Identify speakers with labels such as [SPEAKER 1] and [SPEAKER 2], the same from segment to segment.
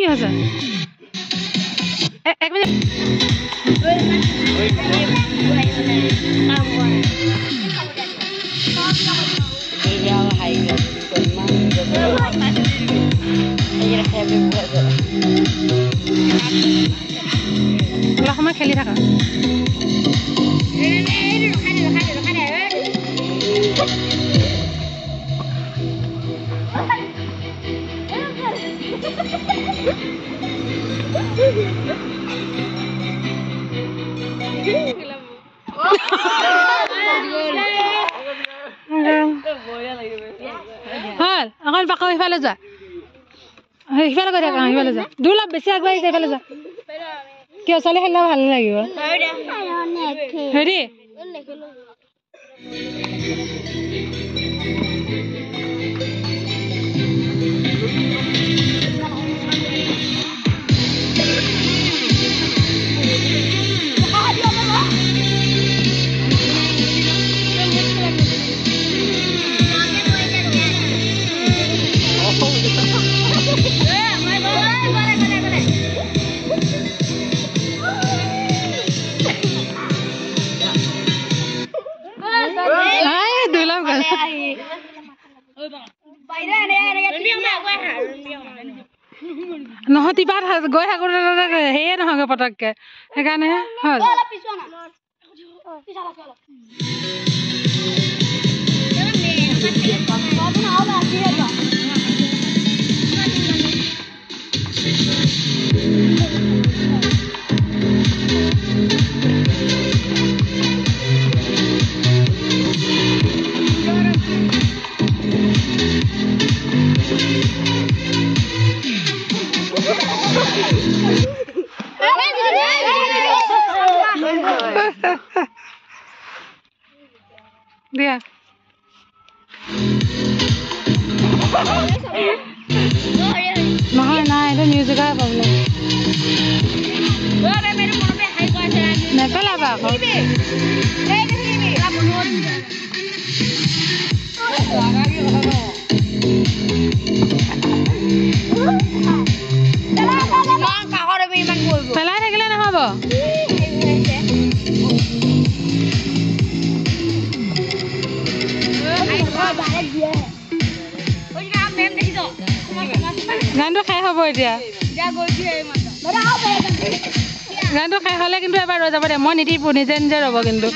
[SPEAKER 1] কি হৈছে এক মিনিট অলপ সময় খেলি থাকা হল অকল পাকা সিফালে যা সিফালে গৈ থাকা সিফালে যা দূৰ অলপ বেছি আগবাঢ়িছে সিফালে যা কিয় চলি খেলিলে ভাল লাগিব হেৰি নহয় তিবা গৈ থাকোঁতে সেয়ে নহয়গৈ পটককৈ সেইকাৰণেহে হ'ল দিয়া নহয় নাই এইটো মিউজিকৰ প্ৰব্লেম নেপেলাবা আকৌ পেলাই থাকিলে নহ'ব গানটো খাই হ'ব এতিয়া গানটো খাই হ'লে কিন্তু এবাৰ ৰৈ যাব দে মই নিদিব নিজে নিজে ৰ'ব কিন্তু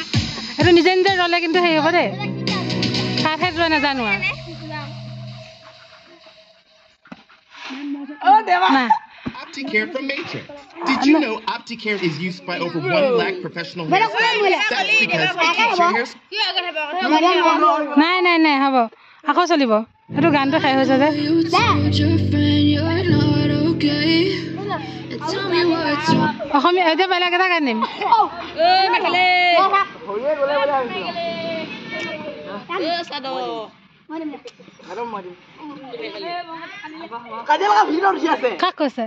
[SPEAKER 1] এইটো নিজে নিজে ৰ'লে কিন্তু হেৰি হ'ব দেই খাই খাই ৰৈ নাজানো
[SPEAKER 2] OptiCare from Matrix. Did you know OptiCare is used by over 1 lakh professional hairstylists? That's because it keeps your hair...
[SPEAKER 1] নাই হ'ব আকৌ চলিব এইটো গানটো খাই হৈছে যে অসমীয়া এতিয়া বেলেগ এটা গান নিম কাক কৈছে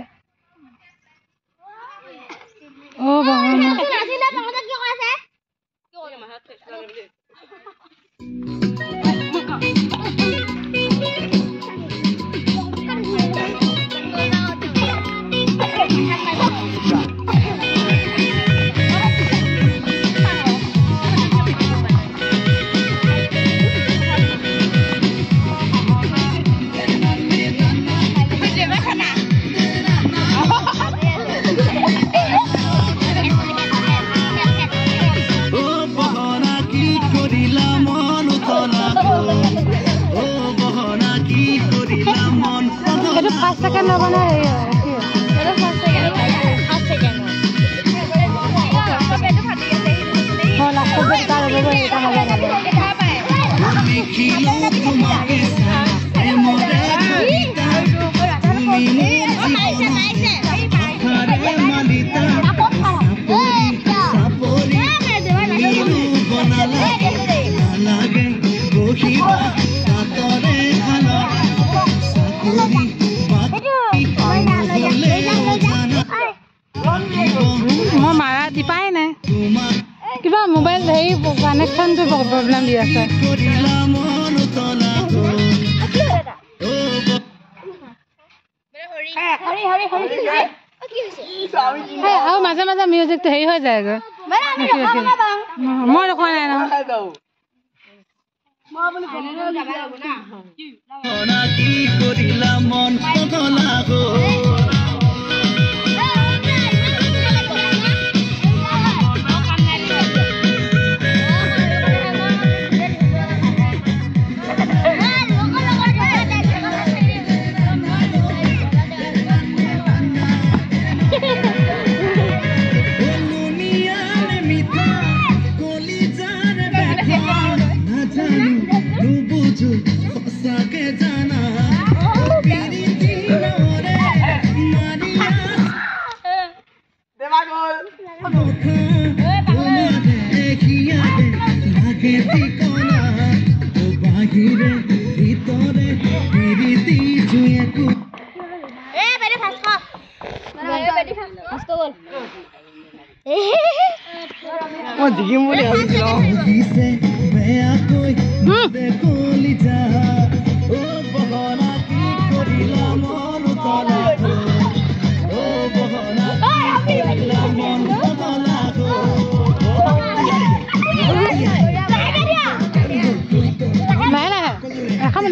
[SPEAKER 1] অ' বাহনা Second no one mobile connection तो प्रॉब्लम दिया हरी हरी हरी আৰু মাজে মাজে মিউজিকটো হেৰি হৈ যায়গৈ মই কোৱা নাই নহয় লাহে লাহে এখন